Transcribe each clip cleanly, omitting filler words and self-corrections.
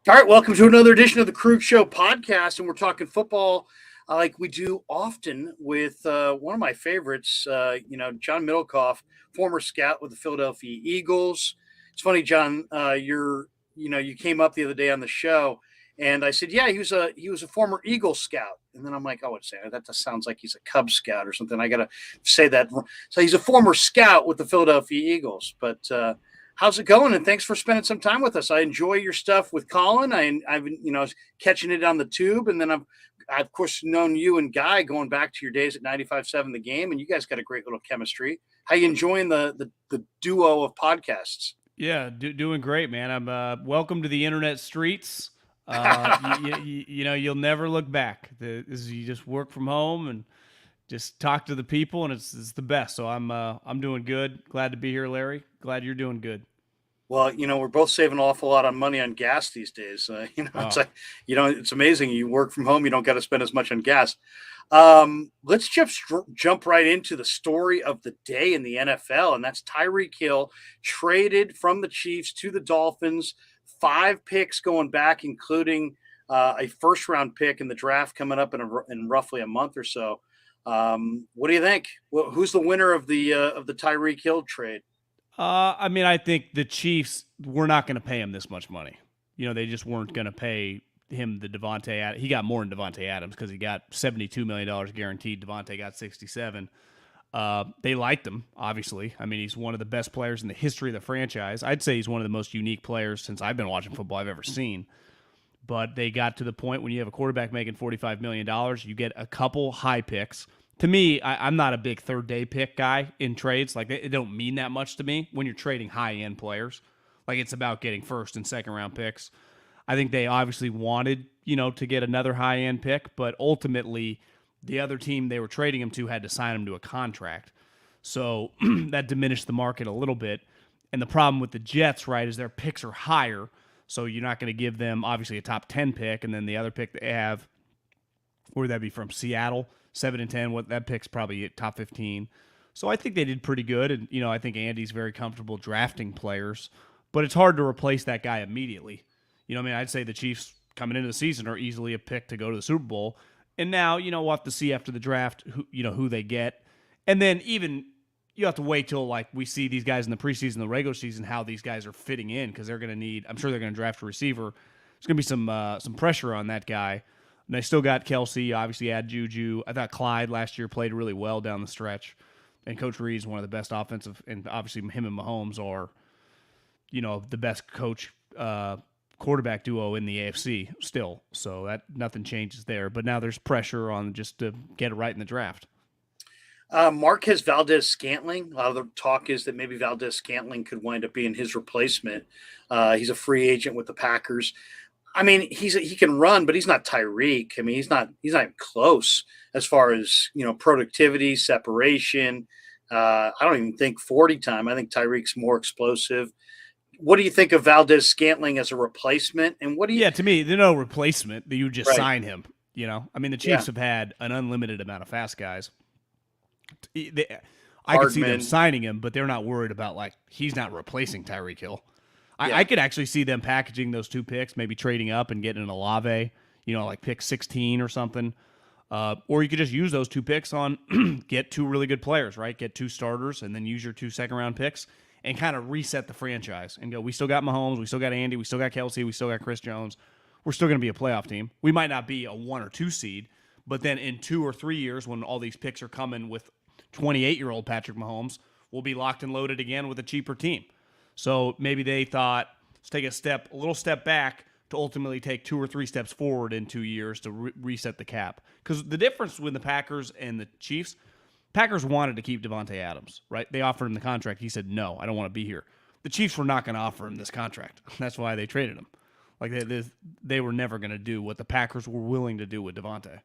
All right, welcome to another edition of the Krueg Show podcast, and we're talking football like we do often with one of my favorites, John Middlekauff, former scout with the Philadelphia Eagles. It's funny, John, you came up the other day on the show, and I said, yeah, he was a former Eagle scout, and then I'm like, oh, that just sounds like he's a Cub Scout or something. I got to say that. So he's a former scout with the Philadelphia Eagles, but. How's it going? And thanks for spending some time with us. I enjoy your stuff with Colin. I've catching it on the tube, and then I've of course known you and Guy going back to your days at 95.7 The Game, and you guys got a great little chemistry. How you enjoying the duo of podcasts? Yeah, doing great, man. I'm welcome to the internet streets. You'll never look back. You just work from home and just talk to the people, and it's the best. So I'm doing good. Glad to be here, Larry. Glad you're doing good. Well, we're both saving an awful lot on money on gas these days. It's Oh, like, it's amazing. You work from home, you don't got to spend as much on gas. Let's just jump right into the story of the day in the NFL, and that's Tyreek Hill traded from the Chiefs to the Dolphins. 5 picks going back, including a first-round pick in the draft coming up in roughly a month or so. What do you think? Well, who's the winner of the Tyreek Hill trade? I think the Chiefs were not going to pay him this much money. They just weren't going to pay him the Devontae. He got more than Devontae Adams because he got $72 million guaranteed. Devontae got 67. They liked him, obviously. I mean, he's one of the best players in the history of the franchise. I'd say he's one of the most unique players since I've been watching football I've ever seen. But they got to the point when you have a quarterback making $45 million, you get a couple high picks. To me, I'm not a big third day pick guy in trades. Like, they don't mean that much to me when you're trading high end players. Like, it's about getting first and second round picks. I think they obviously wanted, to get another high end pick, but ultimately, the other team they were trading him to had to sign him to a contract. So that diminished the market a little bit. And the problem with the Jets, right, is their picks are higher. So you're not going to give them, obviously, a top 10 pick. And then the other pick they have, where would that be from? Seattle, 7 and 10. What that pick's probably top 15. So I think they did pretty good. And, I think Andy's very comfortable drafting players. But it's hard to replace that guy immediately. I'd say the Chiefs coming into the season are easily a pick to go to the Super Bowl. And now, we'll have to see after the draft who they get. And then even you have to wait till like we see these guys in the preseason, the regular season, how these guys are fitting in because they're going to need. I'm sure they're going to draft a receiver. There's going to be some pressure on that guy. And they still got Kelsey. Obviously, add Juju. I thought Clyde last year played really well down the stretch. And Coach Reed's one of the best offensive, and obviously him and Mahomes are, the best coach quarterback duo in the AFC still. So that nothing changes there. But now there's pressure on just to get it right in the draft. Marquez Valdez-Scantling. A lot of the talk is that maybe Valdez-Scantling could wind up being his replacement. He's a free agent with the Packers. I mean, he can run, but he's not Tyreek. I mean, he's not close as far as productivity, separation. I don't even think 40 time. I think Tyreek's more explosive. What do you think of Valdez-Scantling as a replacement? And what do you? Yeah, to me, there's no replacement. You just Right. sign him. I mean, the Yeah. Chiefs have had an unlimited amount of fast guys. I could see them Hardman. signing him, but they're not worried about like he's not replacing Tyreek Hill. I Yeah. could actually see them packaging those two picks, maybe trading up and getting an Olave, like pick 16 or something. Or you could just use those two picks on get two really good players, right? Get two starters and then use your two second round picks and kind of reset the franchise and go, we still got Mahomes, we still got Andy, we still got Kelsey, we still got Chris Jones. We're still going to be a playoff team. We might not be a 1 or 2 seed, but then in 2 or 3 years when all these picks are coming with 28-year-old Patrick Mahomes, we'll be locked and loaded again with a cheaper team. So maybe they thought, let's take a little step back to ultimately take 2 or 3 steps forward in 2 years to reset the cap. Because the difference with the Packers and the Chiefs, Packers wanted to keep Devontae Adams, right? They offered him the contract. He said, no, I don't want to be here. The Chiefs were not going to offer him this contract. That's why they traded him. Like they were never going to do what the Packers were willing to do with Devontae.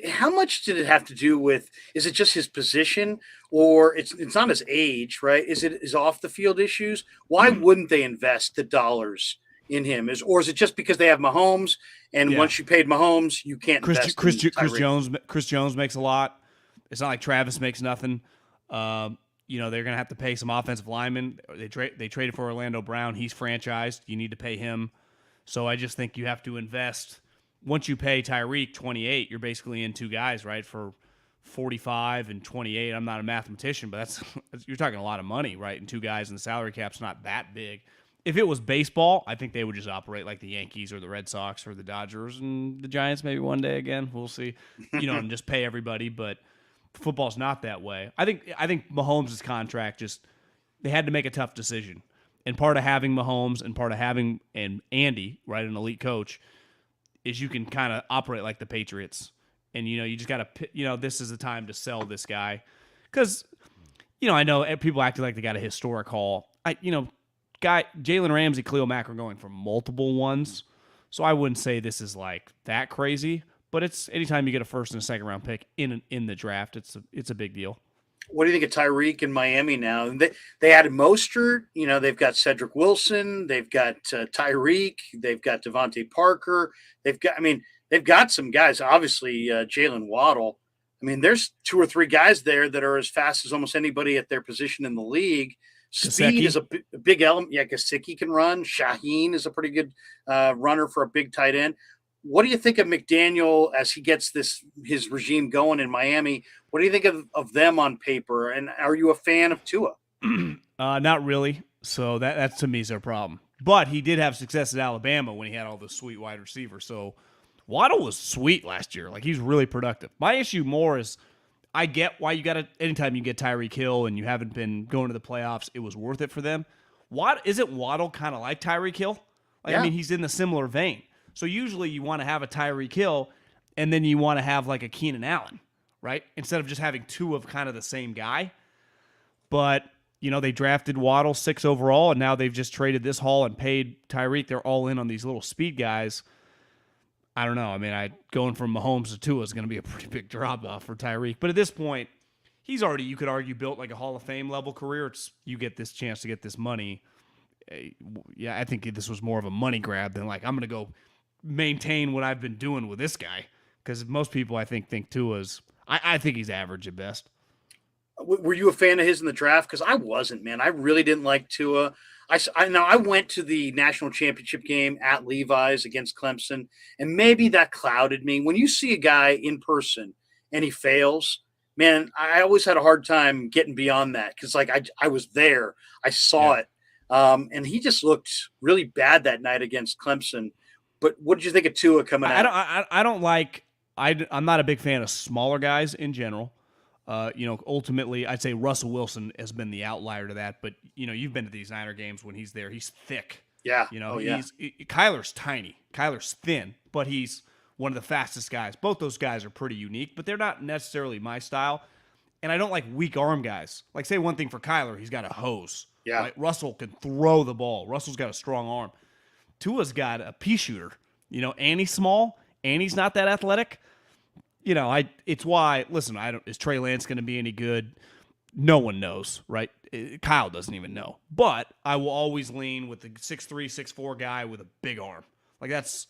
How much did it have to do with? Is it just his position, or it's not his age, right? Is it his off the field issues? Why wouldn't they invest the dollars in him? Is it just because they have Mahomes, and Yeah. once you paid Mahomes, you can't invest in Tyreek? Chris Jones makes a lot. It's not like Travis makes nothing. They're going to have to pay some offensive linemen. They traded for Orlando Brown. He's franchised. You need to pay him. So I just think you have to invest. Once you pay Tyreek 28, you're basically in two guys, right, for 45 and 28. I'm not a mathematician, but you're talking a lot of money, right? And two guys, and the salary cap's not that big. If it was baseball, I think they would just operate like the Yankees or the Red Sox or the Dodgers and the Giants maybe one day again. We'll see. And just pay everybody, but football's not that way. I think Mahomes' contract they had to make a tough decision. And part of having Mahomes and part of having Andy, right, an elite coach, is you can kind of operate like the Patriots. And, you just got to, this is the time to sell this guy. Because, I know people acting like they got a historic haul. Jalen Ramsey, Khalil Mack are going for multiple ones. So I wouldn't say this is like that crazy. But it's anytime you get a first and a second round pick in the draft, it's a big deal. What do you think of Tyreek in Miami now? They added Mostert. They've got Cedric Wilson. They've got Tyreek. They've got Devontae Parker. They've got some guys. Obviously, Jalen Waddle. There's two or three guys there that are as fast as almost anybody at their position in the league. Speed is a big element. Yeah, Gesicki can run. Shaheen is a pretty good runner for a big tight end. What do you think of McDaniel as he gets his regime going in Miami? What do you think of them on paper? And are you a fan of Tua? Not really. So that to me is their problem. But he did have success at Alabama when he had all the sweet wide receivers. So Waddle was sweet last year. Like, he's really productive. My issue more is I get why anytime you get Tyreek Hill and you haven't been going to the playoffs, it was worth it for them. Isn't Waddle kind of like Tyreek Hill? Yeah. He's in the similar vein. So usually you want to have a Tyreek Hill and then you want to have like a Keenan Allen, right? Instead of just having two of kind of the same guy. But, they drafted Waddle 6 overall, and now they've just traded this haul and paid Tyreek. They're all in on these little speed guys. I don't know. Going from Mahomes to Tua is going to be a pretty big drop off for Tyreek. But at this point, he's already, you could argue, built like a Hall of Fame level career. You get this chance to get this money. Yeah, I think this was more of a money grab than like, I'm going to go maintain what I've been doing with this guy, because most people I think Tua's I think he's average at best. Were you a fan of his in the draft? Because I wasn't, man. I really didn't like Tua. I went to the national championship game at Levi's against Clemson, and maybe that clouded me. When you see a guy in person and he fails, man, I always had a hard time getting beyond that, because like I was there, I saw it, and he just looked really bad that night against Clemson. But what did you think of Tua coming out? I'm not a big fan of smaller guys in general. Ultimately, I'd say Russell Wilson has been the outlier to that. But, you've been to these Niner games when he's there. He's thick. Yeah. Kyler's tiny. Kyler's thin, but he's one of the fastest guys. Both those guys are pretty unique, but they're not necessarily my style. And I don't like weak arm guys. Like, say one thing for Kyler, he's got a hose. Yeah. Right? Russell can throw the ball. Russell's got a strong arm. Tua's got a pea shooter, and he's small, and he's not that athletic. It's why, listen, is Trey Lance going to be any good? No one knows, right? Kyle doesn't even know. But I will always lean with the 6'3", 6'4" guy with a big arm. Like, that's,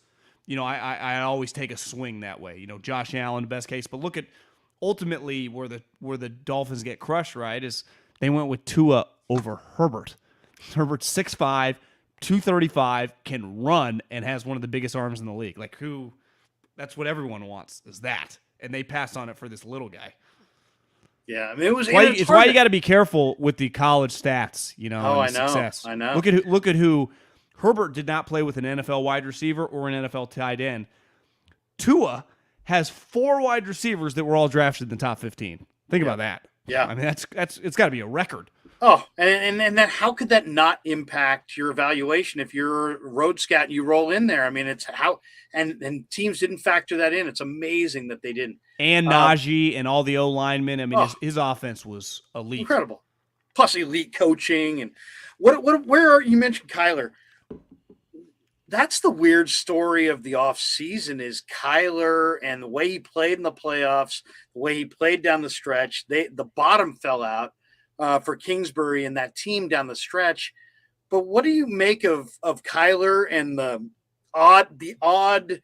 I always take a swing that way. Josh Allen, best case. But look at ultimately where the Dolphins get crushed, right, is they went with Tua over Herbert. Herbert's 6'5", 235, can run, and has one of the biggest arms in the league. Like, that's what everyone wants, is that. And they passed on it for this little guy. Yeah, it was. It's why you got to be careful with the college stats, Success. I know. Look at who Herbert did not play with an NFL wide receiver or an NFL tight end. Tua has 4 wide receivers that were all drafted in the top 15. Think about that. Yeah, that's it's got to be a record. Oh, and then how could that not impact your evaluation if you're a road scout and you roll in there? It's how and teams didn't factor that in. It's amazing that they didn't. And Najee and all the O linemen. His offense was elite, incredible. Plus elite coaching and you mentioned Kyler. That's the weird story of the offseason is Kyler and the way he played in the playoffs, the way he played down the stretch. The bottom fell out for Kingsbury and that team down the stretch. But what do you make of Kyler and the odd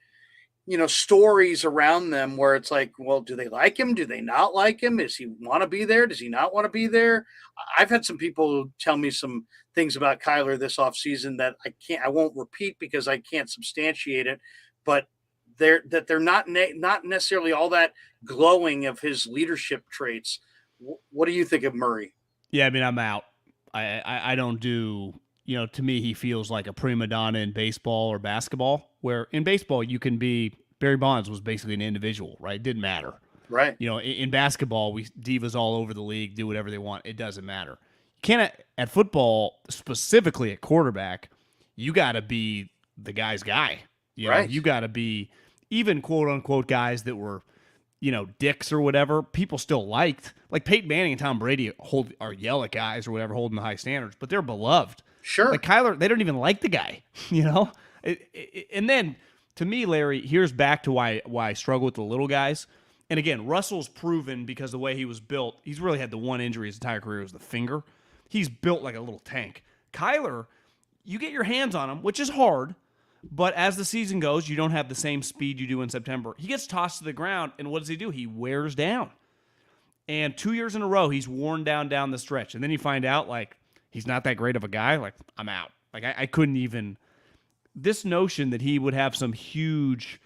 stories around them where it's like, well, do they like him? Do they not like him? Does he want to be there? Does he not want to be there? I've had some people tell me some things about Kyler this offseason that I won't repeat because I can't substantiate it, but they're not necessarily all that glowing of his leadership traits. What do you think of Murray? Yeah, I mean, I'm out. I don't do, to me, he feels like a prima donna in baseball or basketball, where in baseball you can be, Barry Bonds was basically an individual, right? It didn't matter. Right. In basketball, we divas all over the league do whatever they want. It doesn't matter. You can't, at football, specifically at quarterback, you got to be the guy's guy. Right. You got to be, even quote unquote guys that were, dicks or whatever, people still liked. Like Peyton Manning and Tom Brady are yell at guys or whatever, holding the high standards, but they're beloved. Sure. Like Kyler, they don't even like the guy, And then, to me, Larry, here's back to why I struggle with the little guys. And again, Russell's proven because the way he was built, he's really had the one injury his entire career was the finger. He's built like a little tank. Kyler, you get your hands on him, which is hard, but as the season goes, you don't have the same speed you do in September. He gets tossed to the ground, and what does he do? He wears down. And 2 years in a row, he's worn down the stretch. And then you find out, like, he's not that great of a guy. Like, I'm out. Like, I couldn't even... This notion that he would have some huge,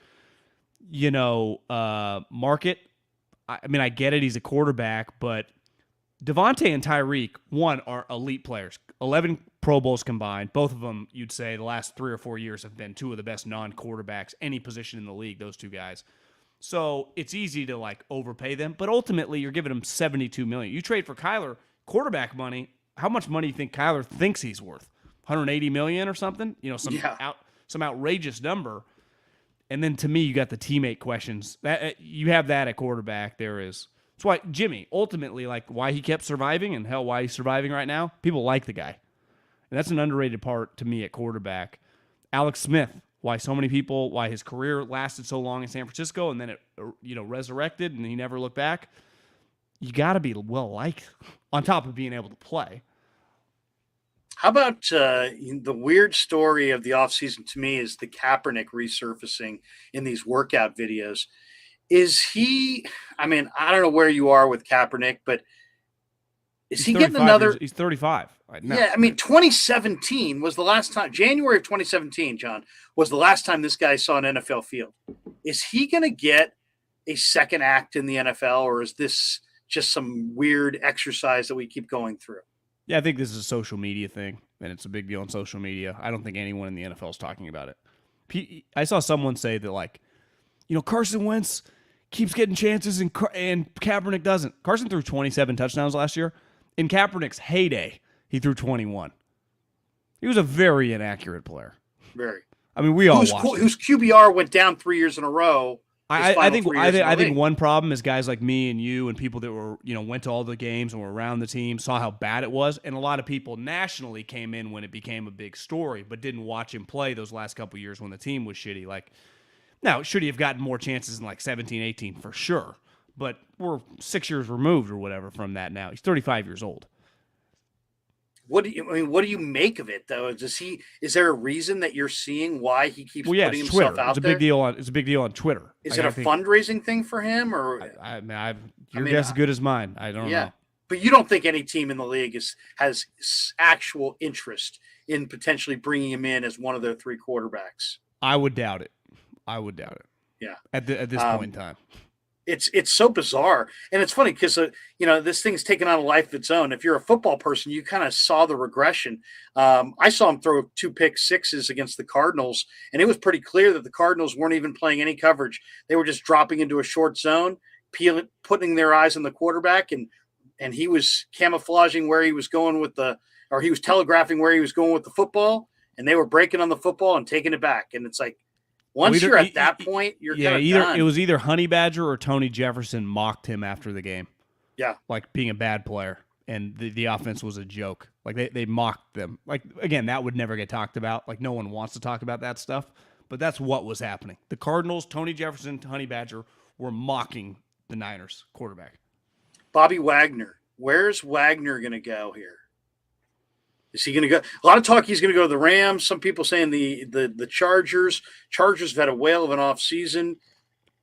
market, I mean, I get it. He's a quarterback, but Devontae and Tyreek, one, are elite players. 11 Pro Bowls combined. Both of them, you'd say, the last 3 or 4 years have been two of the best non-quarterbacks, any position in the league, those two guys. So it's easy to, like, overpay them, but ultimately you're giving them $72 million. You trade for Kyler, quarterback money, how much money do you think Kyler thinks he's worth? $180 million or something? Some outrageous number. And then to me, you got the teammate questions. That you have that at quarterback. That's why Jimmy, ultimately, like why he kept surviving and hell, why he's surviving right now. People like the guy. And that's an underrated part to me at quarterback. Alex Smith, why his career lasted so long in San Francisco and then it, resurrected and he never looked back. You got to be well liked on top of being able to play. How about the weird story of the offseason to me is the Kaepernick resurfacing in these workout videos. Is he, I mean, I don't know where you are with Kaepernick, but is he getting another? He's 35. No. Yeah, I mean, 2017 was the last time, January of 2017, John, was the last time this guy saw an NFL field. Is he going to get a second act in the NFL, or is this just some weird exercise that we keep going through? Yeah, I think this is a social media thing, and it's a big deal on social media. I don't think anyone in the NFL is talking about it. I saw someone say that, like, Carson Wentz keeps getting chances and Kaepernick doesn't. Carson threw 27 touchdowns last year. In Kaepernick's heyday, he threw 21. He was a very inaccurate player. Very. I mean, we all watched whose QBR went down 3 years in a row. I think one problem is guys like me and you and people that were, went to all the games and were around the team, saw how bad it was. And a lot of people nationally came in when it became a big story, but didn't watch him play those last couple of years when the team was shitty. Like, now, should he have gotten more chances in like 17, 18? For sure. But we're 6 years removed or whatever from that now. He's 35 years old. What do you make of it though? Is there a reason that you're seeing why he keeps putting himself out there? It's a big deal on Twitter. Is it a fundraising thing for him, or your guess is good as mine. I don't know. But you don't think any team in the league has actual interest in potentially bringing him in as one of their 3 quarterbacks? I would doubt it. Yeah. At this point in time. It's so bizarre. And it's funny because, this thing's taken on a life of its own. If you're a football person, you kind of saw the regression. I saw him throw 2 pick sixes against the Cardinals, and it was pretty clear that the Cardinals weren't even playing any coverage. They were just dropping into a short zone, putting their eyes on the quarterback, and he was camouflaging where he was going he was telegraphing where he was going with the football, and they were breaking on the football and taking it back. And it's like, once you're at that point, you're kind of done. It was either Honey Badger or Tony Jefferson mocked him after the game. Yeah. Like being a bad player. And the offense was a joke. Like they mocked them. Like, again, that would never get talked about. Like, no one wants to talk about that stuff. But that's what was happening. The Cardinals, Tony Jefferson, Honey Badger were mocking the Niners quarterback. Bobby Wagner. Where's Wagner going to go here? Is he going to go? A lot of talk he's going to go to the Rams. Some people saying the Chargers. Chargers have had a whale of an offseason.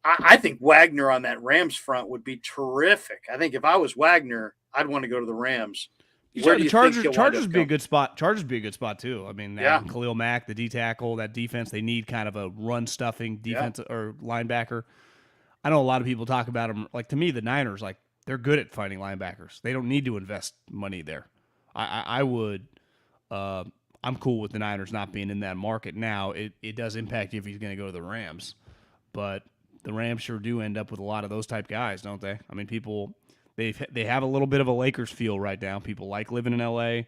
I think Wagner on that Rams front would be terrific. I think if I was Wagner, I'd want to go to the Rams. Where do you think Chargers be a good spot? Chargers be a good spot too. I mean, Khalil Mack, the D tackle, that defense, they need kind of a run stuffing defense or linebacker. I know a lot of people talk about them. Like, to me, the Niners, like, they're good at finding linebackers. They don't need to invest money there. I would. I'm cool with the Niners not being in that market now. It does impact you if he's going to go to the Rams, but the Rams sure do end up with a lot of those type guys, don't they? I mean, people. They have a little bit of a Lakers feel right now. People like living in LA.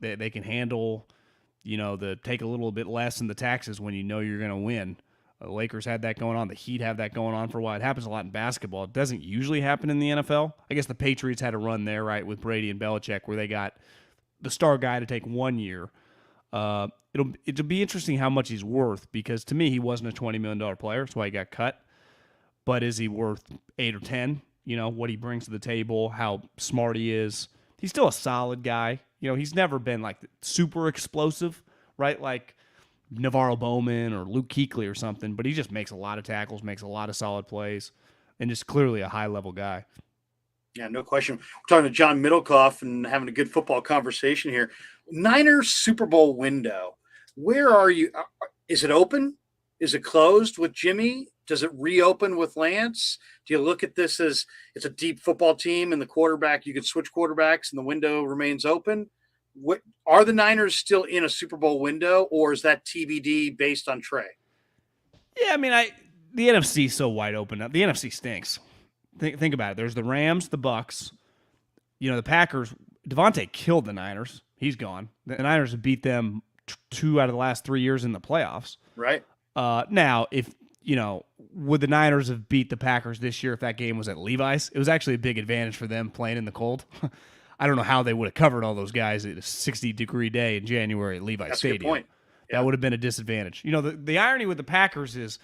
They can handle, take a little bit less in the taxes when you know you're going to win. The Lakers had that going on. The Heat have that going on for a while. It happens a lot in basketball. It doesn't usually happen in the NFL. I guess the Patriots had a run there, right, with Brady and Belichick, where they got the star guy to take 1 year. It'll be interesting how much he's worth, because to me he wasn't a $20 million player. That's why he got cut. But is he worth 8 or 10? What he brings to the table, how smart he is. He's still a solid guy. He's never been like super explosive, right? Like Navarro Bowman or Luke Kuechly or something, but he just makes a lot of tackles, makes a lot of solid plays, and just clearly a high-level guy. Yeah, no question. We're talking to John Middlekauff and having a good football conversation here. Niners Super Bowl window. Where are you? Is it open? Is it closed with Jimmy? Does it reopen with Lance? Do you look at this as it's a deep football team and the quarterback, you could switch quarterbacks and the window remains open? What are the Niners still in a Super Bowl window, or is that TBD based on Trey? Yeah, I mean, the NFC is so wide open now. The NFC stinks. Think about it. There's the Rams, the Bucks, the Packers. Devontae killed the Niners. He's gone. The Niners have beat them 2 out of the last 3 years in the playoffs. Right. Now, if would the Niners have beat the Packers this year if that game was at Levi's? It was actually a big advantage for them playing in the cold. I don't know how they would have covered all those guys at a 60-degree day in January at Levi's Stadium. That's a good point. Yeah. That would have been a disadvantage. The irony with the Packers is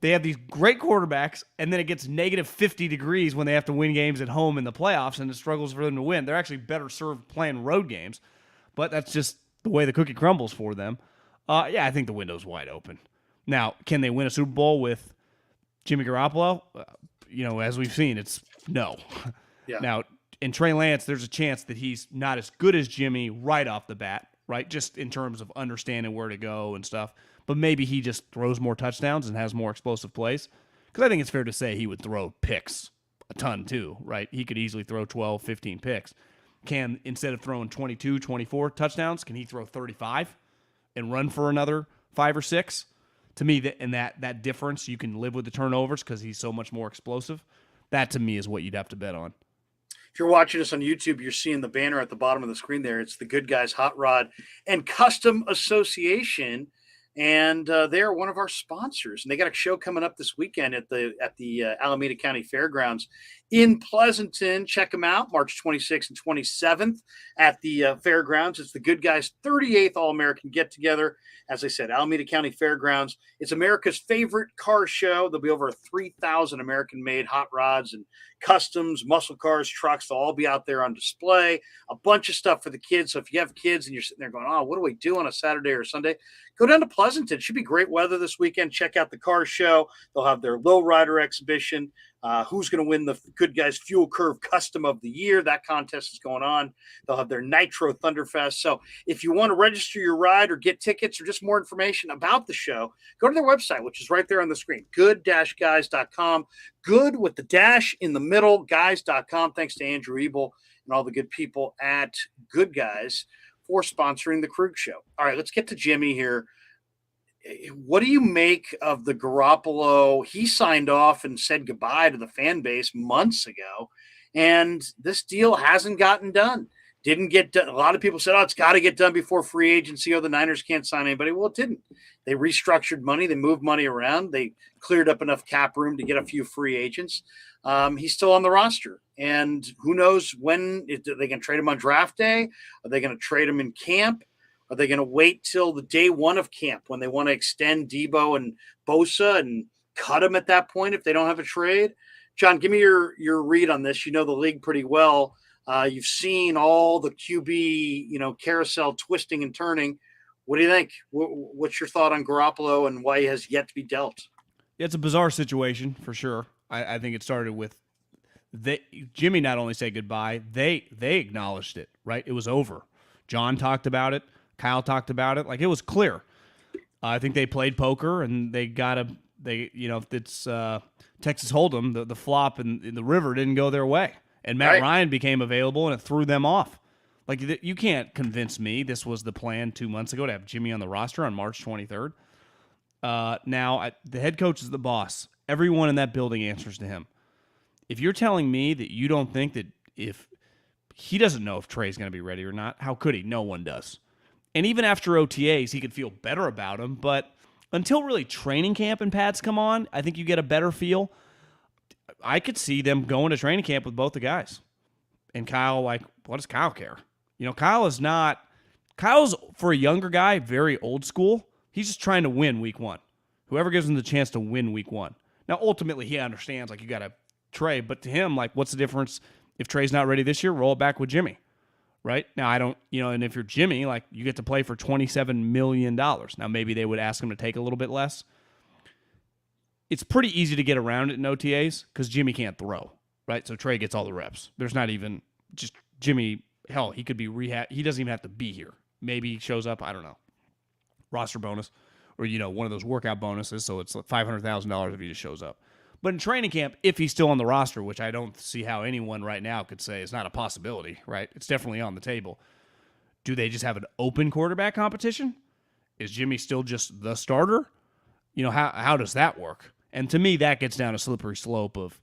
they have these great quarterbacks, and then it gets negative 50 degrees when they have to win games at home in the playoffs, and it struggles for them to win. They're actually better served playing road games, but that's just the way the cookie crumbles for them. I think the window's wide open. Now, can they win a Super Bowl with Jimmy Garoppolo? As we've seen, it's no. Yeah. Now, in Trey Lance, there's a chance that he's not as good as Jimmy right off the bat, right? Just in terms of understanding where to go and stuff. But maybe he just throws more touchdowns and has more explosive plays. Because I think it's fair to say he would throw picks a ton too, right? He could easily throw 12, 15 picks. Instead of throwing 22, 24 touchdowns, can he throw 35 and run for another 5 or 6? To me, that difference, you can live with the turnovers because he's so much more explosive. That, to me, is what you'd have to bet on. If you're watching us on YouTube, you're seeing the banner at the bottom of the screen there. It's the Good Guys Hot Rod and Custom Association, and they're one of our sponsors. And they got a show coming up this weekend at the Alameda County Fairgrounds in Pleasanton. Check them out, March 26th and 27th at the Fairgrounds. It's the Good Guys 38th All-American Get-Together. As I said, Alameda County Fairgrounds. It's America's favorite car show. There'll be over 3,000 American-made hot rods and customs, muscle cars, trucks. They'll all be out there on display. A bunch of stuff for the kids. So if you have kids and you're sitting there going, oh, what do we do on a Saturday or Sunday? Go down to Pleasanton. It should be great weather this weekend. Check out the car show. They'll have their lowrider exhibition. Who's going to win the Good Guys Fuel Curve Custom of the Year? That contest is going on. They'll have their Nitro Thunderfest. So if you want to register your ride or get tickets or just more information about the show, go to their website, which is right there on the screen, good-guys.com. Good with the dash in the middle, guys.com. Thanks to Andrew Ebel and all the good people at Good Guys for sponsoring the Krueg Show. All right, let's get to Jimmy here. What do you make of the Garoppolo? He signed off and said goodbye to the fan base months ago, and this deal hasn't gotten done. Didn't get done. A lot of people said, oh, it's got to get done before free agency, or the Niners can't sign anybody. Well, it didn't. They restructured money. They moved money around. They cleared up enough cap room to get a few free agents. He's still on the roster, and who knows when are they going to trade him on draft day? Are they going to trade him in camp? Are they going to wait till the day one of camp when they want to extend Debo and Bosa and cut them at that point if they don't have a trade? John, give me your read on this. You know the league pretty well. You've seen all the QB, carousel twisting and turning. What do you think? What's your thought on Garoppolo and why he has yet to be dealt? It's a bizarre situation for sure. I think it started with Jimmy not only said goodbye, they acknowledged it, right? It was over. John talked about it. Kyle talked about it. Like, it was clear. I think they played poker and if it's Texas Hold'em, the flop in the river didn't go their way. And Matt Ryan became available and it threw them off. Like, you can't convince me this was the plan 2 months ago to have Jimmy on the roster on March 23rd. Now, the head coach is the boss. Everyone in that building answers to him. If you're telling me that you don't think that if he doesn't know if Trey's going to be ready or not, how could he? No one does. And even after OTAs, he could feel better about him. But until really training camp and pads come on, I think you get a better feel. I could see them going to training camp with both the guys. And Kyle, what does Kyle care? Kyle's, for a younger guy, very old school. He's just trying to win week one. Whoever gives him the chance to win week one. Now, ultimately, he understands, you got to Trey, but to him, what's the difference if Trey's not ready this year? Roll it back with Jimmy, right? Now, I don't, and if you're Jimmy, you get to play for $27 million. Now, maybe they would ask him to take a little bit less. It's pretty easy to get around it in OTAs because Jimmy can't throw, right? So Trey gets all the reps. There's not even just Jimmy. Hell, he could be rehab. He doesn't even have to be here. Maybe he shows up. I don't know. Roster bonus or, one of those workout bonuses. So it's $500,000 if he just shows up. But in training camp, if he's still on the roster, which I don't see how anyone right now could say is not a possibility, right? It's definitely on the table. Do they just have an open quarterback competition? Is Jimmy still just the starter? How does that work? And to me, that gets down a slippery slope of,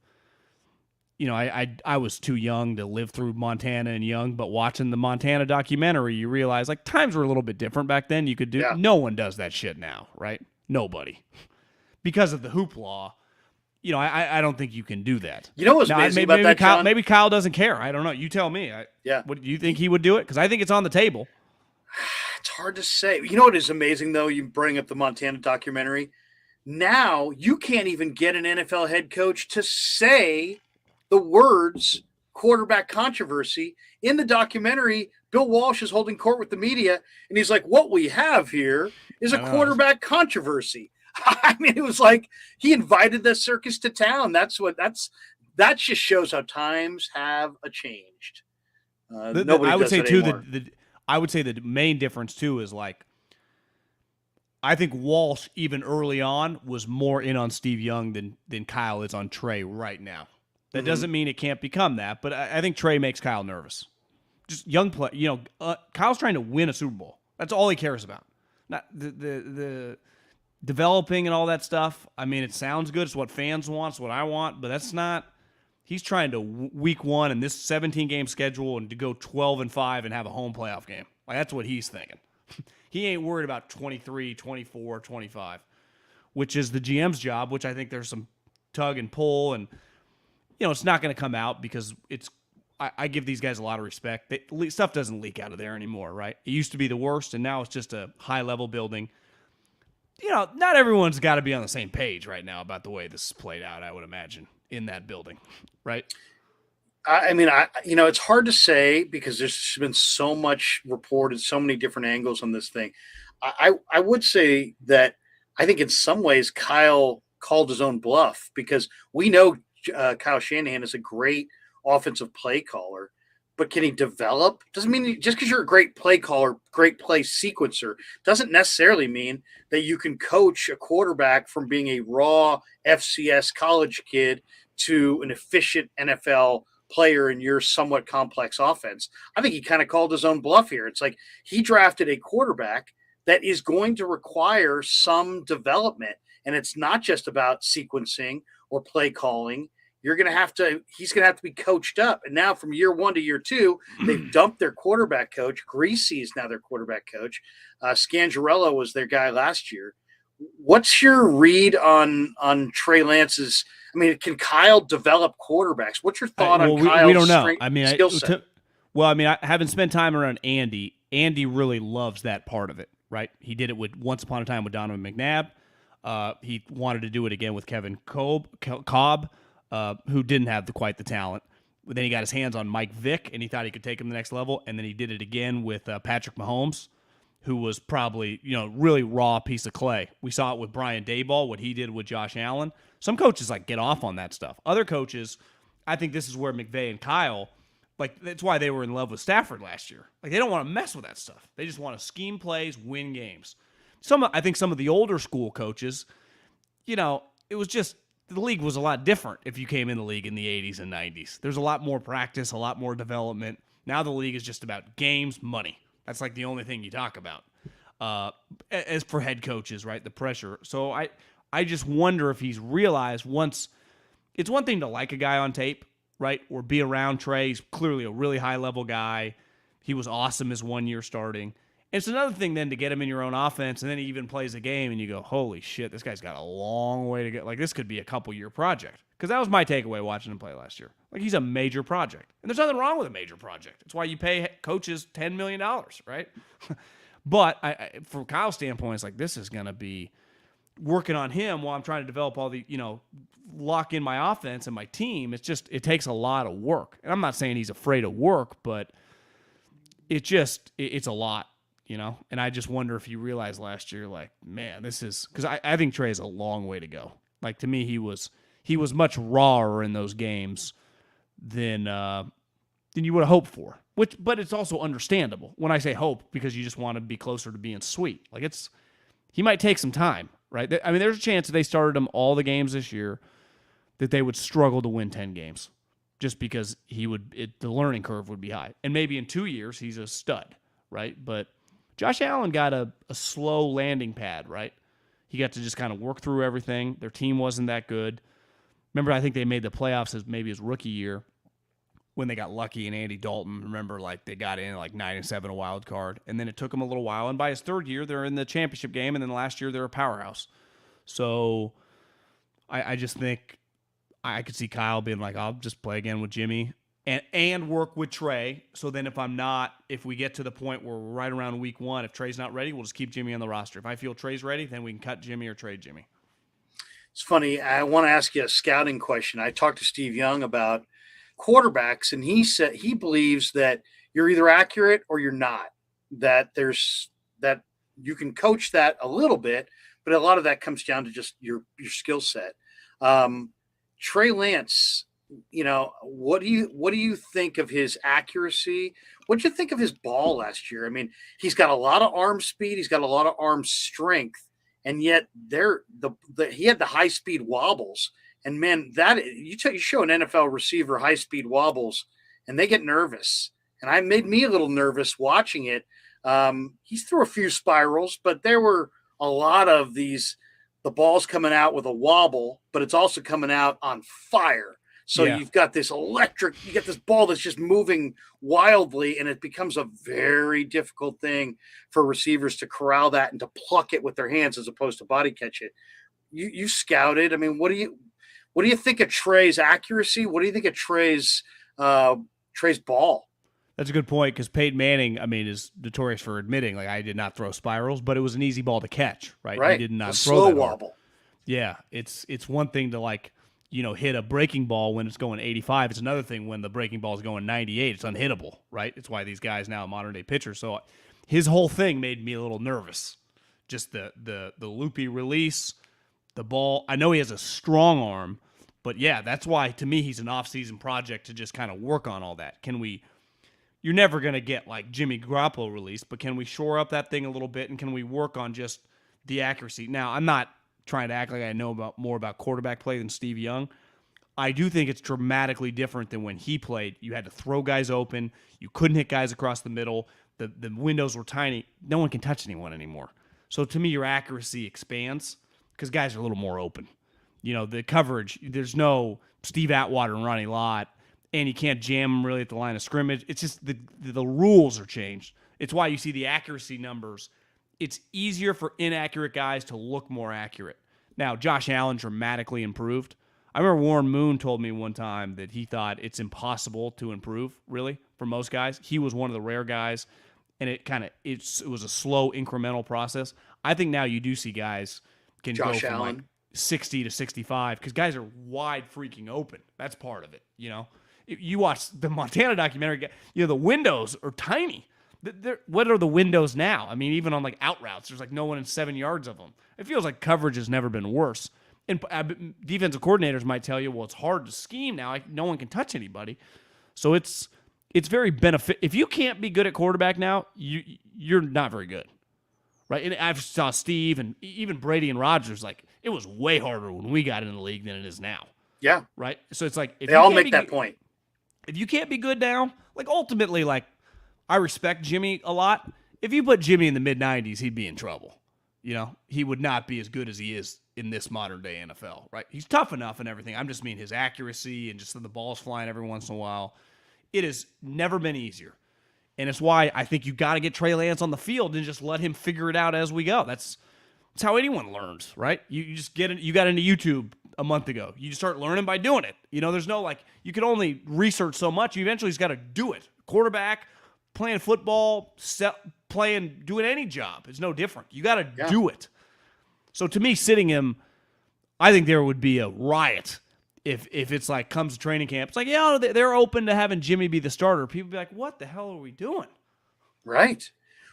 I was too young to live through Montana and young, but watching the Montana documentary, you realize times were a little bit different back then. You could do, No one does that shit now, right? Nobody. Because of the hoopla. I don't think you can do that. What's amazing about that, Kyle, John? maybe Kyle doesn't care. I don't know. You tell me. What do you think he would do it? Because I think it's on the table. It's hard to say. What is amazing, though? You bring up the Montana documentary. Now you can't even get an NFL head coach to say the words quarterback controversy. In the documentary, Bill Walsh is holding court with the media, and he's like, what we have here is a quarterback controversy. I mean, it was like he invited the circus to town. That just shows how times have changed. Nobody I would does say it too anymore. I would say the main difference too is I think Walsh even early on was more in on Steve Young than Kyle is on Trey right now. That doesn't mean it can't become that, but I think Trey makes Kyle nervous. Just young play, Kyle's trying to win a Super Bowl. That's all he cares about. Not the developing and all that stuff. I mean, it sounds good. It's what fans want. It's what I want. But that's not – he's trying to week one in this 17-game schedule and to go 12-5 and have a home playoff game. That's what he's thinking. He ain't worried about 23, 24, 25, which is the GM's job, which I think there's some tug and pull. And, it's not going to come out because it's – I give these guys a lot of respect. Stuff doesn't leak out of there anymore, right? It used to be the worst, and now it's just a high-level building. Not everyone's got to be on the same page right now about the way this is played out, I would imagine, in that building, right? I mean, it's hard to say because there's been so much reported, so many different angles on this thing. I would say that I think in some ways Kyle called his own bluff because we know Kyle Shanahan is a great offensive play caller. But can he develop? Doesn't mean just because you're a great play caller, great play sequencer, doesn't necessarily mean that you can coach a quarterback from being a raw FCS college kid to an efficient NFL player in your somewhat complex offense. I think he kind of called his own bluff here. It's like he drafted a quarterback that is going to require some development. And it's not just about sequencing or play calling. He's going to have to be coached up. And now from year one to year two, they've dumped their quarterback coach. Greasy is now their quarterback coach. Scangarello was their guy last year. What's your read on Trey Lance's? I mean, can Kyle develop quarterbacks? What's your thought on Kyle's we don't know. skill set? I haven't spent time around Andy. Andy really loves that part of it, right? He did it once upon a time with Donovan McNabb. He wanted to do it again with Kevin Cobb. Who didn't have quite the talent. Then he got his hands on Mike Vick, and he thought he could take him to the next level. And then he did it again with Patrick Mahomes, who was probably, really raw piece of clay. We saw it with Brian Daboll, what he did with Josh Allen. Some coaches get off on that stuff. Other coaches, I think this is where McVay and Kyle, that's why they were in love with Stafford last year. They don't want to mess with that stuff. They just want to scheme plays, win games. I think some of the older school coaches, it was just, the league was a lot different if you came in the league in the 80s and 90s. There's a lot more practice, a lot more development. Now the league is just about games, money. That's the only thing you talk about. As for head coaches, right, the pressure. So I just wonder if he's realized once, it's one thing to like a guy on tape, right, or be around Trey. He's clearly a really high-level guy. He was awesome his 1 year starting. It's another thing then to get him in your own offense, and then he even plays a game, and you go, holy shit, this guy's got a long way to go. This could be a couple-year project. Because that was my takeaway watching him play last year. He's a major project. And there's nothing wrong with a major project. It's why you pay coaches $10 million, right? But from Kyle's standpoint, it's this is going to be working on him while I'm trying to develop all the, lock in my offense and my team. It's just, it takes a lot of work. And I'm not saying he's afraid of work, but it's a lot. And I just wonder if you realized last year, man, this is, because I think Trey has a long way to go. To me, he was much rawer in those games than you would have hoped for. But it's also understandable when I say hope, because you just want to be closer to being sweet. He might take some time, right? I mean, there's a chance if they started him all the games this year that they would struggle to win 10 games, just because the learning curve would be high. And maybe in 2 years he's a stud, right? But Josh Allen got a slow landing pad, right? He got to just kind of work through everything. Their team wasn't that good. Remember, I think they made the playoffs maybe his rookie year when they got lucky and Andy Dalton. Remember, they got in 9-7 a wild card, and then it took them a little while. And by his third year, they're in the championship game, and then last year they're a powerhouse. So I just think I could see Kyle being I'll just play again with Jimmy and work with Trey. So then if we get to the point where we're right around week 1, if Trey's not ready, we'll just keep Jimmy on the roster. If I feel Trey's ready, then we can cut Jimmy or trade Jimmy. It's funny. I want to ask you a scouting question. I talked to Steve Young about quarterbacks, and he said he believes that you're either accurate or you're not, that you can coach that a little bit, but a lot of that comes down to just your skill set. Trey Lance, what do you think of his accuracy? What did you think of his ball last year? I mean, he's got a lot of arm speed, he's got a lot of arm strength, and yet he had the high speed wobbles. And man, you show an NFL receiver high speed wobbles, and they get nervous. And it made me a little nervous watching it. He's threw a few spirals, but there were a lot of the ball's coming out with a wobble, but it's also coming out on fire. So You've got this you get this ball that's just moving wildly, and it becomes a very difficult thing for receivers to corral that and to pluck it with their hands as opposed to body catch it. You scouted. I mean, what do you think of Trey's accuracy? What do you think of Trey's ball? That's a good point, because Peyton Manning, is notorious for admitting, I did not throw spirals, but it was an easy ball to catch, right? Right. He did not throw slow that wobble. Hard. Yeah, it's one thing to hit a breaking ball when it's going 85. It's another thing when the breaking ball is going 98. It's unhittable, right? It's why these guys now are modern day pitchers. So his whole thing made me a little nervous. Just the loopy release, the ball. I know he has a strong arm, but yeah, that's why to me he's an off-season project to just kind of work on all that. You're never going to get Jimmy Garoppolo release, but can we shore up that thing a little bit, and can we work on just the accuracy? Now, I'm not trying to act like I know more about quarterback play than Steve Young. I do think it's dramatically different than when he played. You had to throw guys open. You couldn't hit guys across the middle. The windows were tiny. No one can touch anyone anymore. So to me, your accuracy expands because guys are a little more open. The coverage, there's no Steve Atwater and Ronnie Lott, and you can't jam them really at the line of scrimmage. It's just the rules are changed. It's why you see the accuracy numbers. It's easier for inaccurate guys to look more accurate. Now, Josh Allen dramatically improved. I remember Warren Moon told me one time that he thought it's impossible to improve, really, for most guys. He was one of the rare guys, and it was a slow, incremental process. I think now you do see guys can Josh go from Allen. 60 to 65 because guys are wide freaking open. That's part of it, You watch the Montana documentary, the windows are tiny. What are the windows now? I mean, even on like out routes, there's like no one in 7 yards of them. It feels like coverage has never been worse. And defensive coordinators might tell you, well, it's hard to scheme now. No one can touch anybody. So it's very benefit. If you can't be good at quarterback now, you're not very good, right? And I've saw Steve and even Brady and Rodgers, like, it was way harder when we got in the league than it is now. Yeah. Right? So it's like, they all make that point. If you can't be good now, like, ultimately, like, I respect Jimmy a lot. If you put Jimmy in the mid-90s, he'd be in trouble. He would not be as good as he is in this modern-day NFL, right? He's tough enough and everything. I'm just mean his accuracy and just the ball's flying every once in a while. It has never been easier. And it's why I think you got to get Trey Lance on the field and just let him figure it out as we go. That's how anyone learns, right? You just you got into YouTube a month ago. You just start learning by doing it. There's no, like, you can only research so much. You eventually just got to do it. Quarterback, playing football, doing any job. It's no different. You got to do it. So to me, sitting him, I think there would be a riot if it's like comes to training camp. It's like, they're open to having Jimmy be the starter. People be like, what the hell are we doing? Right.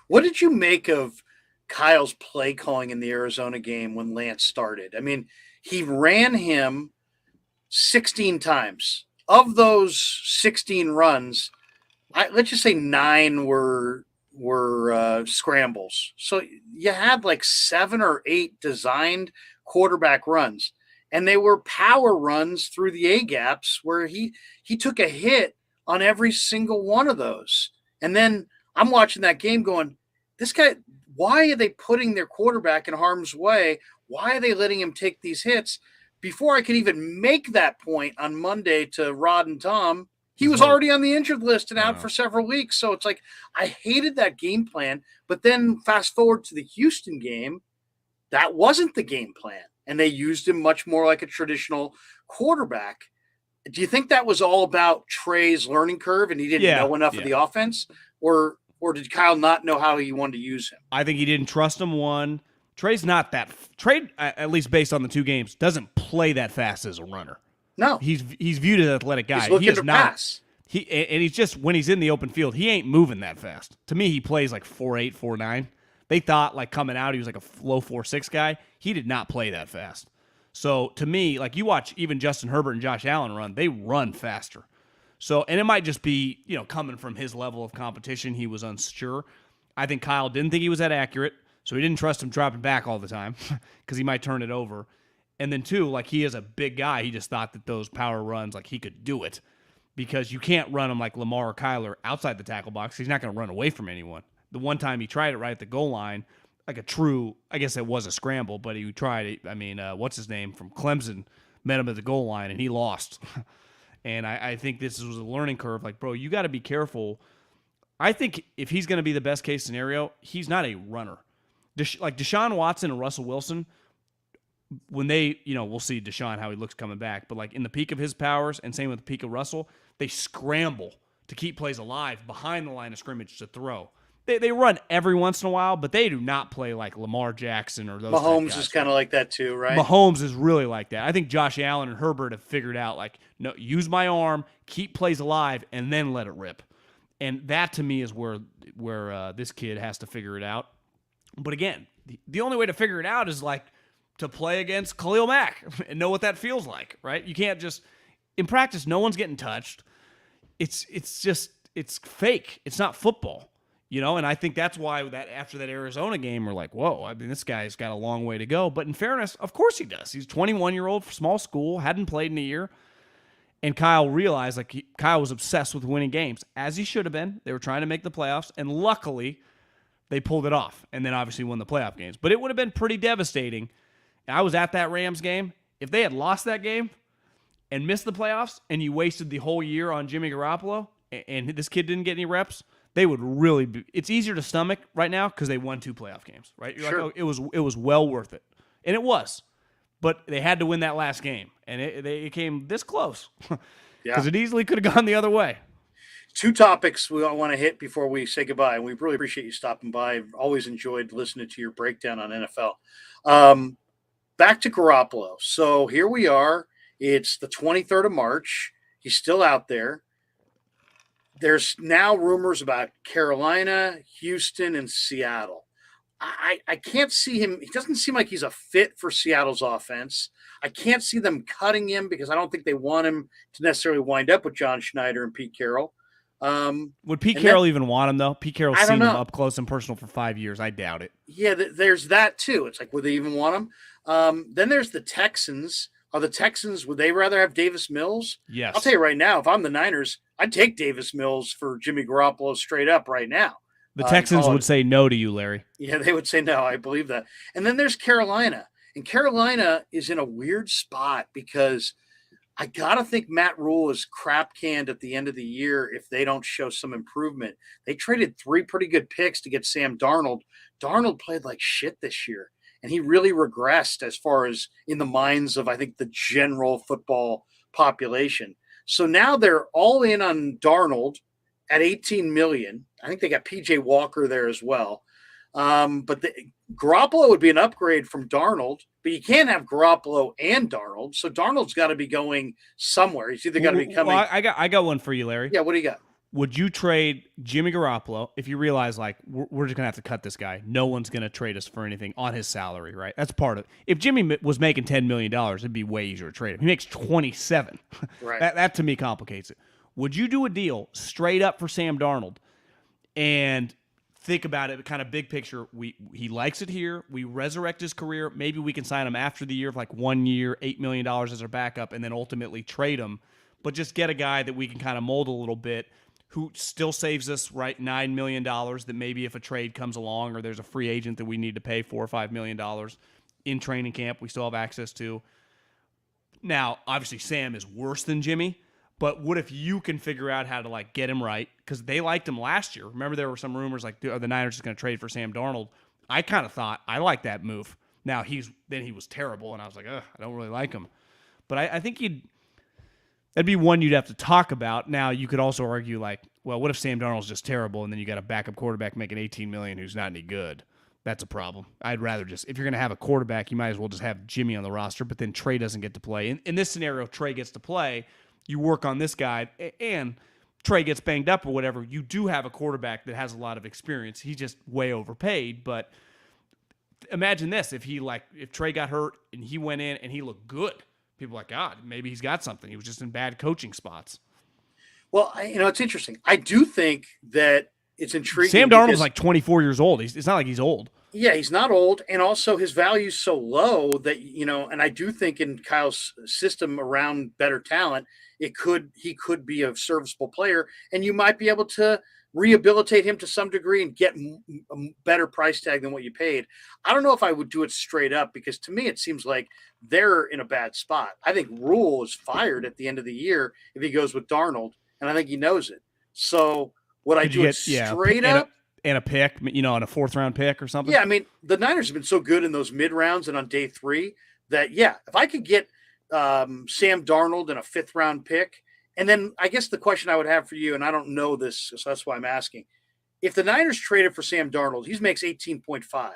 What did you make of Kyle's play calling in the Arizona game when Lance started? I mean, he ran him 16 times. Of those 16 runs, let's just say 9 were scrambles. So you had like 7 or 8 designed quarterback runs, and they were power runs through the A gaps where he took a hit on every single one of those. And then I'm watching that game going, this guy, why are they putting their quarterback in harm's way? Why are they letting him take these hits? Before I could even make that point on Monday to Rod and Tom, he was already on the injured list and out for several weeks. So it's like, I hated that game plan. But then fast forward to the Houston game, that wasn't the game plan. And they used him much more like a traditional quarterback. Do you think that was all about Trey's learning curve and he didn't know enough of the offense? Or did Kyle not know how he wanted to use him? I think he didn't trust him, one. Trey's not that – Trey, at least based on the 2 games, doesn't play that fast as a runner. No. He's viewed as an athletic guy. He's looking to pass. And he's just, when he's in the open field, he ain't moving that fast. To me, he plays like 4.8, 4.9. They thought, like, coming out, he was like a low 4.6 guy. He did not play that fast. So, to me, like, you watch even Justin Herbert and Josh Allen run, they run faster. So, and it might just be, coming from his level of competition, he was unsure. I think Kyle didn't think he was that accurate, so he didn't trust him dropping back all the time because he might turn it over. And then, 2, like, he is a big guy. He just thought that those power runs, like, he could do it because you can't run them like Lamar or Kyler outside the tackle box. He's not going to run away from anyone. The one time he tried it right at the goal line, like a true, I guess it was a scramble, but he tried it. I mean, what's his name from Clemson met him at the goal line, and he lost. And I think this was a learning curve. Like, bro, you got to be careful. I think if he's going to be the best case scenario, he's not a runner. Like Deshaun Watson and Russell Wilson, when they, we'll see Deshaun how he looks coming back, but like in the peak of his powers, and same with the peak of Russell, they scramble to keep plays alive behind the line of scrimmage to throw. They run every once in a while, but they do not play like Lamar Jackson or those. Mahomes is kind of like that too, right? Mahomes is really like that. I think Josh Allen and Herbert have figured out, like, no, use my arm, keep plays alive, and then let it rip. And that to me is where this kid has to figure it out. But again, the only way to figure it out is like to play against Khalil Mack and know what that feels like, right? You can't just in practice. No one's getting touched. It's fake. It's not football. And I think that's why that after that Arizona game, we're like, whoa, I mean, this guy's got a long way to go. But in fairness, of course he does. He's a 21-year-old, small school, hadn't played in a year. And Kyle realized, Kyle was obsessed with winning games, as he should have been. They were trying to make the playoffs, and luckily they pulled it off and then obviously won the playoff games. But it would have been pretty devastating. I was at that Rams game. If they had lost that game and missed the playoffs and you wasted the whole year on Jimmy Garoppolo and this kid didn't get any reps, they would really be. It's easier to stomach right now because they won 2 playoff games, right? You're sure. Like, oh, it was well worth it, and it was. But they had to win that last game, and it came this close because it easily could have gone the other way. 2 topics we want to hit before we say goodbye, and we really appreciate you stopping by. I've always enjoyed listening to your breakdown on NFL. Back to Garoppolo. So here we are. It's the 23rd of March. He's still out there. There's now rumors about Carolina, Houston, and Seattle. I can't see him. He doesn't seem like he's a fit for Seattle's offense. I can't see them cutting him because I don't think they want him to necessarily wind up with John Schneider and Pete Carroll. Would Pete Carroll even want him, though? Pete Carroll's seen him up close and personal for 5 years. I doubt it. Yeah, there's that, too. It's like, would they even want him? Then there's the Texans. Are the Texans, would they rather have Davis Mills? Yes. I'll tell you right now, if I'm the Niners, I'd take Davis Mills for Jimmy Garoppolo straight up right now. The Texans would say no to you, Larry. Yeah, they would say no. I believe that. And then there's Carolina. And Carolina is in a weird spot because I got to think Matt Rule is crap canned at the end of the year if they don't show some improvement. They traded 3 pretty good picks to get Sam Darnold. Darnold played like shit this year, and he really regressed as far as in the minds of, I think, the general football population. So now they're all in on Darnold at $18 million. I think they got PJ Walker there as well. But Garoppolo would be an upgrade from Darnold, but you can't have Garoppolo and Darnold. So Darnold's got to be going somewhere. He's either got to be coming. Well, I got one for you, Larry. Yeah, what do you got? Would you trade Jimmy Garoppolo if you realize, like, we're just going to have to cut this guy? No one's going to trade us for anything on his salary, right? That's part of it. If Jimmy was making $10 million, it'd be way easier to trade him. He makes 27. Right. That to me complicates it. Would you do a deal straight up for Sam Darnold and think about it, kind of big picture? He likes it here. We resurrect his career. Maybe we can sign him after the year of like 1 year, $8 million as our backup, and then ultimately trade him. But just get a guy that we can kind of mold a little bit, who still saves us, right, $9 million that maybe if a trade comes along or there's a free agent that we need to pay $4 or $5 million in training camp, we still have access to. Now, obviously, Sam is worse than Jimmy, but what if you can figure out how to, like, get him right? Because they liked him last year. Remember, there were some rumors like, are the Niners just going to trade for Sam Darnold? I kind of thought I liked that move. Now, he was terrible, and I was like, I don't really like him. But I think that'd be one you'd have to talk about. Now, you could also argue, like, well, what if Sam Darnold's just terrible, and then you got a backup quarterback making $18 million who's not any good? That's a problem. I'd rather just, if you're going to have a quarterback, you might as well just have Jimmy on the roster, but then Trey doesn't get to play. In this scenario, Trey gets to play. You work on this guy, and Trey gets banged up or whatever. You do have a quarterback that has a lot of experience. He's just way overpaid, but imagine this. If Trey got hurt and he went in and he looked good, people are like, God, maybe he's got something. He was just in bad coaching spots. Well, it's interesting. I do think that it's intriguing. Sam Darnold's like 24 years old. It's not like he's old. Yeah, he's not old. And also his value's so low that, and I do think in Kyle's system around better talent, he could be a serviceable player, and you might be able to rehabilitate him to some degree and get a better price tag than what you paid. I don't know if I would do it straight up, because to me it seems like they're in a bad spot. I think Rule is fired at the end of the year if he goes with Darnold, and I think he knows it. So would I do it straight up? And a pick, on a 4th round pick or something? Yeah, I mean, the Niners have been so good in those mid rounds and on day 3 that, yeah, if I could get Sam Darnold and a 5th round pick, and then I guess the question I would have for you, and I don't know this, so that's why I'm asking, if the Niners traded for Sam Darnold, he makes 18.5.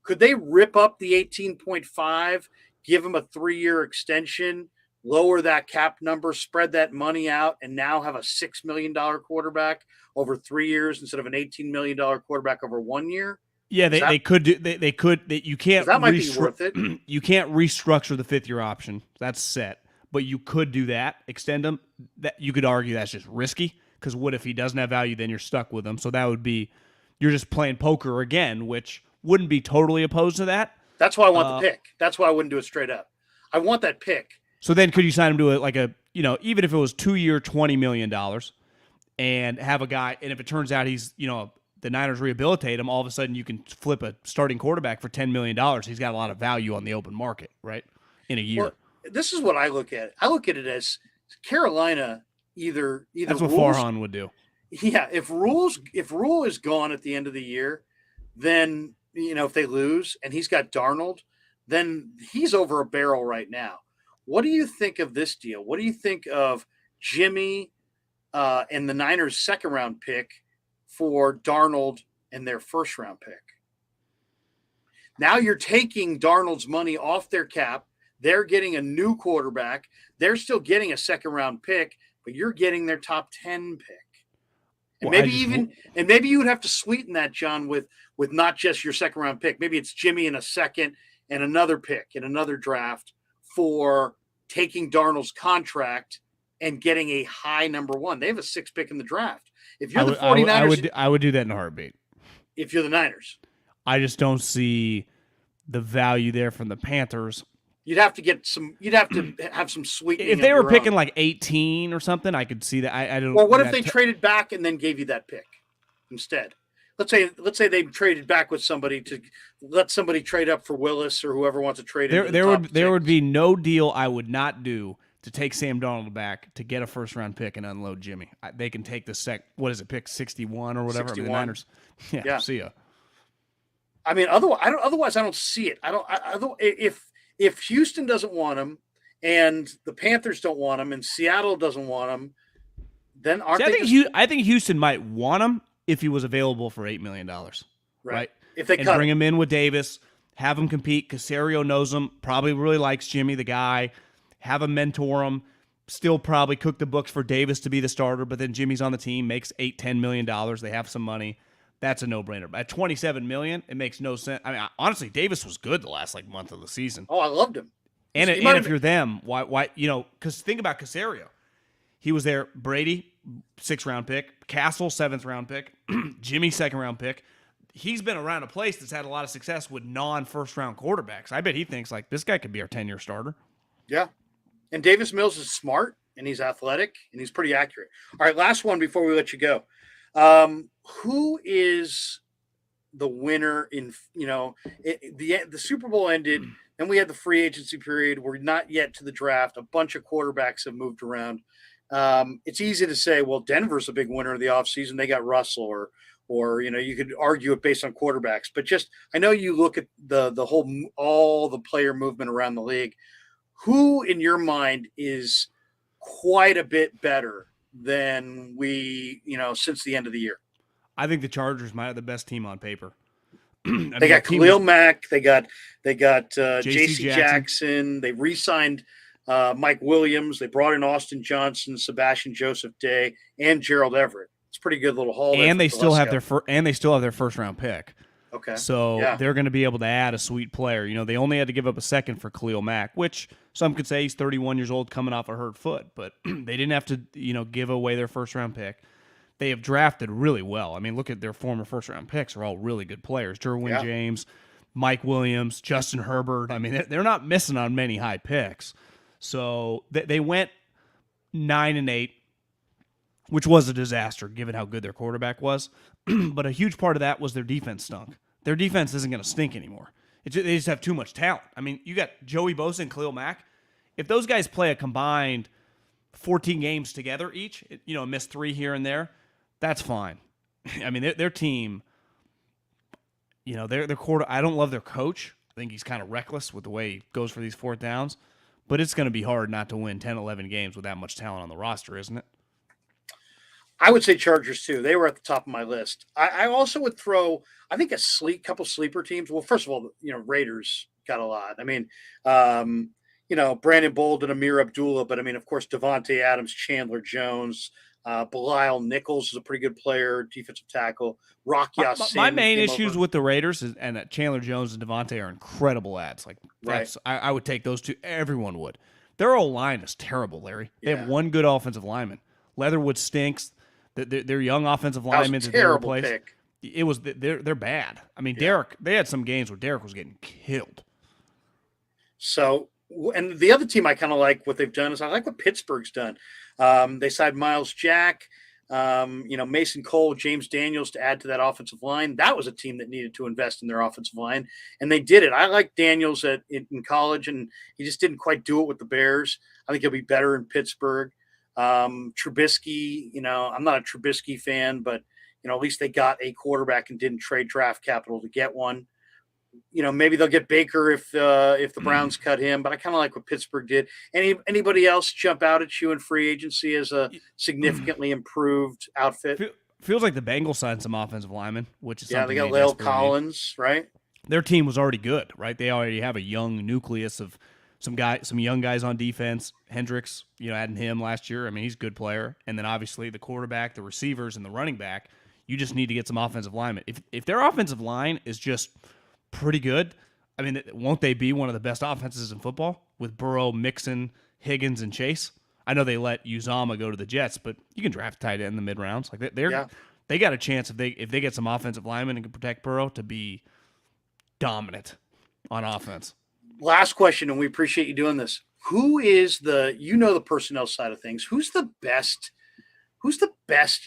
Could they rip up the 18.5, give him a 3-year extension, lower that cap number, spread that money out, and now have a $6 million quarterback over 3 years instead of an $18 million quarterback over 1 year? Yeah, they could do. They could. You can't. That might be worth it. You can't restructure the 5th-year option. That's set. But you could do that. Extend them. That you could argue that's just risky, because what if he doesn't have value? Then you're stuck with him. So that would be, you're just playing poker again, which wouldn't be totally opposed to that. That's why I want the pick. That's why I wouldn't do it straight up. I want that pick. So then, could you sign him to even if it was 2-year, $20 million, and have a guy, and if it turns out he's, the Niners rehabilitate him, all of a sudden you can flip a starting quarterback for $10 million. He's got a lot of value on the open market, right? In a year. Well, this is what I look at. I look at it as Carolina either that's what Farhan would do. Yeah, if Rule is gone at the end of the year, then if they lose and he's got Darnold, then he's over a barrel right now. What do you think of this deal? What do you think of Jimmy and the Niners' 2nd round pick for Darnold and their 1st round pick? Now you're taking Darnold's money off their cap. They're getting a new quarterback. They're still getting a 2nd round pick, but you're getting their top 10 pick. And Well, maybe you would have to sweeten that, John, with not just your second round pick. Maybe it's Jimmy in a second and another pick in another draft for taking Darnold's contract and getting a high number 1. They have a 6th pick in the draft. If you're the 49ers, I would do that in a heartbeat. If you're the Niners, I just don't see the value there from the Panthers. You'd have to have some sweetening. If they were picking like 18 or something, I could see that. I don't. Or what if they traded back and then gave you that pick instead? Let's say they traded back with somebody to let somebody trade up for Willis or whoever wants to trade. There would be no deal I would not do to take Sam Darnold back to get a first round pick and unload Jimmy. They can take the pick 61 or whatever. 61. I mean, the Niners. Yeah. See ya. I mean, otherwise I don't see it. If Houston doesn't want him and the Panthers don't want him and Seattle doesn't want him, then I think Houston might want him if he was available for $8 million. Right? If they bring him in with Davis, have him compete. Caserio knows him, probably really likes Jimmy, the guy. Have him mentor him. Still probably cook the books for Davis to be the starter, but then Jimmy's on the team, makes $8-10 million. They have some money. That's a no-brainer. At $27 million, it makes no sense. I mean, honestly, Davis was good the last month of the season. Oh, I loved him. And if you're them, why? Because think about Caserio. He was there. Brady, 6th round pick. Castle, 7th round pick. Jimmy, 2nd round pick. He's been around a place that's had a lot of success with non-first round quarterbacks. I bet he thinks this guy could be our 10-year starter. Yeah, and Davis Mills is smart and he's athletic and he's pretty accurate. All right, last one before we let you go. Who is the winner in, the Super Bowl ended and we had the free agency period. We're not yet to the draft. A bunch of quarterbacks have moved around. It's easy to say, well, Denver's a big winner of the offseason. They got Russell or, you could argue it based on quarterbacks, but I know you look at all the player movement around the league. Who in your mind is quite a bit better than since the end of the year? I think the Chargers might have the best team on paper. They got Khalil Mack. They got J.C. Jackson. They re-signed Mike Williams. They brought in Austin Johnson, Sebastian Joseph Day, and Gerald Everett. It's a pretty good little haul. And they still have their first round pick. Okay. So they're going to be able to add a sweet player. They only had to give up a second for Khalil Mack, which some could say he's 31 years old coming off a hurt foot, but they didn't have to, give away their first round pick. They have drafted really well. I mean, look at their former first round picks; are all really good players. Derwin James, Mike Williams, Justin Herbert. I mean, they're not missing on many high picks. So they went 9-8, which was a disaster given how good their quarterback was. But a huge part of that was their defense stunk. Their defense isn't going to stink anymore. They just have too much talent. I mean, you got Joey Bosa and Khalil Mack. If those guys play a combined 14 games together each, miss 3 here and there, that's fine. I mean, their team, their quarter. I don't love their coach. I think he's kind of reckless with the way he goes for these 4th downs. But it's going to be hard not to win 10, 11 games with that much talent on the roster, isn't it? I would say Chargers too. They were at the top of my list. I also would throw, I think, couple sleeper teams. Well, first of all, Raiders got a lot. I mean, Brandon Bolden, Amir Abdullah, but I mean, of course, Devontae Adams, Chandler Jones, Belial Nichols is a pretty good player, defensive tackle. Rock Ya-Sin. My main issues with the Raiders and that Chandler Jones and Devontae are incredible ads. Right. I would take those two. Everyone would. Their O-line is terrible, Larry. They have one good offensive lineman. Leatherwood stinks. Their young offensive linemen that they replaced. Pick. It was they're bad. I mean, Derek. They had some games where Derek was getting killed. So, and the other team I kind of like what they've done is I like what Pittsburgh's done. They signed Miles Jack, Mason Cole, James Daniels to add to that offensive line. That was a team that needed to invest in their offensive line, and they did it. I like Daniels in college, and he just didn't quite do it with the Bears. I think he'll be better in Pittsburgh. Trubisky, I'm not a Trubisky fan, but at least they got a quarterback and didn't trade draft capital to get one. Maybe they'll get Baker if the Browns cut him, but I kind of like what Pittsburgh did. Anybody else jump out at you in free agency as a significantly improved outfit? Feels like the Bengals signed some offensive linemen, which is they got La'el Collins, right? Their team was already good, right? They already have a young nucleus of some young guys on defense. Hendricks, adding him last year. I mean, he's a good player. And then obviously the quarterback, the receivers, and the running back. You just need to get some offensive linemen. If their offensive line is just pretty good, I mean, won't they be one of the best offenses in football with Burrow, Mixon, Higgins, and Chase? I know they let Uzama go to the Jets, but you can draft tight end in the mid rounds. Like they got a chance if they get some offensive linemen and can protect Burrow to be dominant on offense. Last question, and we appreciate you doing this. Who is the personnel side of things? Who's the best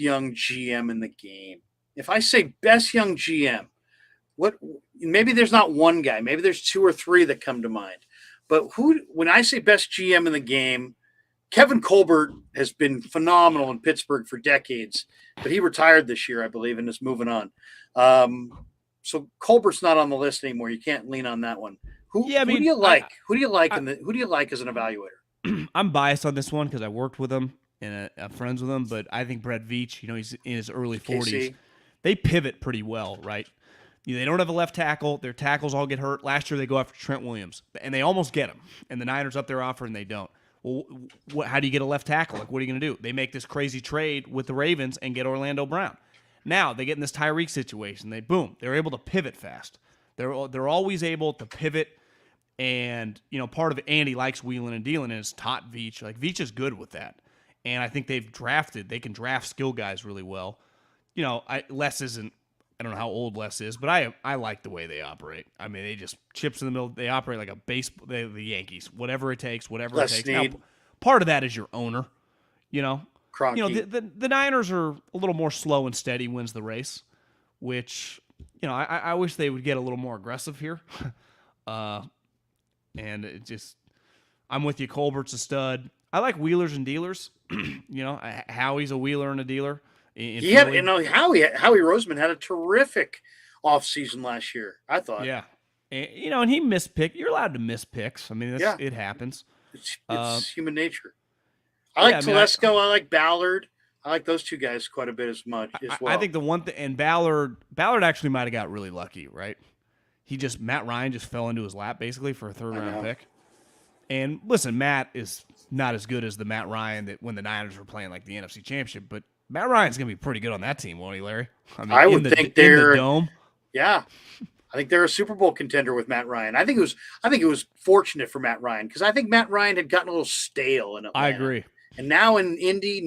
young GM in the game? If I say best young GM, maybe there's not one guy, maybe there's two or three that come to mind. But when I say best GM in the game, Kevin Colbert has been phenomenal in Pittsburgh for decades, but he retired this year, I believe, and is moving on. So Colbert's not on the list anymore. You can't lean on that one. Who do you like? Who do you like as an evaluator? I'm biased on this one because I worked with him and I'm friends with him, but I think Brett Veach, he's in his early 40s. They pivot pretty well, right? They don't have a left tackle. Their tackles all get hurt. Last year they go after Trent Williams, and they almost get him. And the Niners up their offer, and they don't. Well, how do you get a left tackle? Like, what are you going to do? They make this crazy trade with the Ravens and get Orlando Brown. Now they get in this Tyreek situation. They're able to pivot fast. They're always able to pivot. And, part of Andy likes wheeling and dealing and has taught Veach. Like, Veach is good with that. And I think they can draft skill guys really well. Les isn't, I don't know how old Les is, but I like the way they operate. I mean, they just chips in the middle. They operate like the Yankees. Whatever it takes, Now, part of that is your owner, Kroenke. The Niners are a little more slow and steady wins the race, which, I wish they would get a little more aggressive here. And it just, I'm with you. Colbert's a stud. I like wheelers and dealers. Howie's a wheeler and a dealer. Howie Roseman had a terrific offseason last year, I thought. Yeah. And he missed pick. You're allowed to miss picks. I mean, it happens. It's human nature. I like Telesco. I like Ballard. I like those two guys quite a bit as well. I think the one thing, and Ballard actually might have got really lucky, right? Matt Ryan just fell into his lap basically for a third-round pick. And listen, Matt is not as good as the Matt Ryan that when the Niners were playing like the NFC Championship, but Matt Ryan's going to be pretty good on that team, won't he, Larry? I mean, I would think they're in the dome. Yeah. I think they're a Super Bowl contender with Matt Ryan. I think it was fortunate for Matt Ryan because I think Matt Ryan had gotten a little stale in Atlanta. I agree. And now in Indy,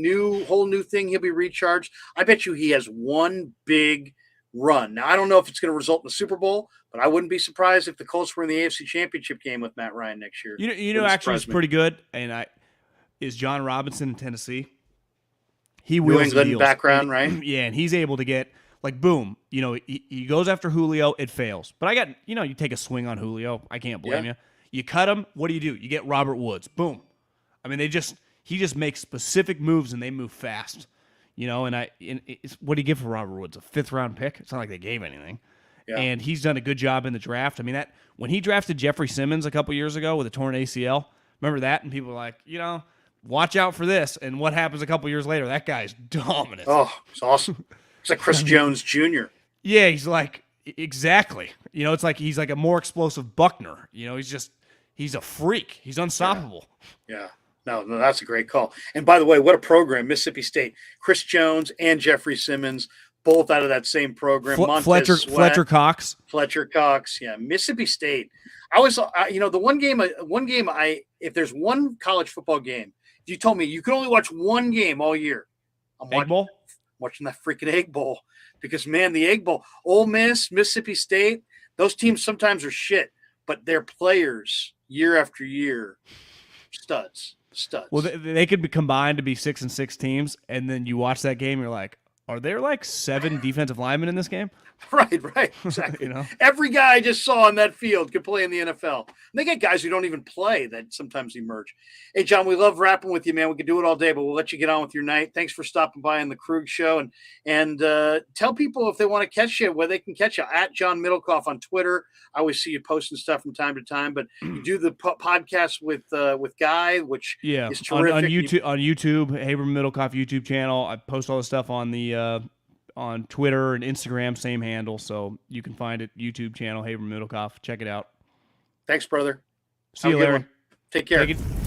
whole new thing, he'll be recharged. I bet you he has one big run. Now, I don't know if it's going to result in the Super Bowl, but I wouldn't be surprised if the Colts were in the AFC Championship game with Matt Ryan next year. Actually, it's pretty good. And is John Robinson in Tennessee? He New England background, right? Yeah, and he's able to get boom. He goes after Julio, it fails. But I got you take a swing on Julio. I can't blame you. You cut him. What do? You get Robert Woods. Boom. I mean, he just makes specific moves and they move fast. What do you give for Robert Woods? A 5th-round pick? It's not like they gave anything. Yeah. And he's done a good job in the draft. I mean, when he drafted Jeffrey Simmons a couple years ago with a torn ACL, remember that? And people were like, watch out for this. And what happens a couple years later? That guy's dominant. Oh, it's awesome. It's like Chris Jones Jr. Yeah, he's like, exactly. It's like he's like a more explosive Buckner. He's a freak. He's unstoppable. Yeah. No, that's a great call. And by the way, what a program, Mississippi State. Chris Jones and Jeffrey Simmons, both out of that same program. Fletcher Cox. Fletcher Cox, yeah. Mississippi State. I was, the one game, if there's one college football game, if you told me you could only watch one game all year, Egg Bowl? Watching that freaking Egg Bowl. Because, man, the Egg Bowl, Ole Miss, Mississippi State, those teams sometimes are shit, but their players, year after year, studs. Well, they could be combined to be 6-6 teams, and then you watch that game, you're like, are there like 7 defensive linemen in this game? Right, exactly. Every guy I just saw on that field could play in the NFL. And they get guys who don't even play that sometimes emerge. Hey, John, we love rapping with you, man. We could do it all day, but we'll let you get on with your night. Thanks for stopping by on the Krueg Show. And tell people if they want to catch you, where they can catch you. At John Middlekauff on Twitter. I always see you posting stuff from time to time, but you do the podcast with Guy, which is terrific. On YouTube, Krueger Middlekauff YouTube channel. I post all the stuff on the on Twitter and Instagram, same handle. So you can find it, YouTube channel, Krueger Middlekauff. Check it out. Thanks, brother. See you, Larry. Take care. Take it.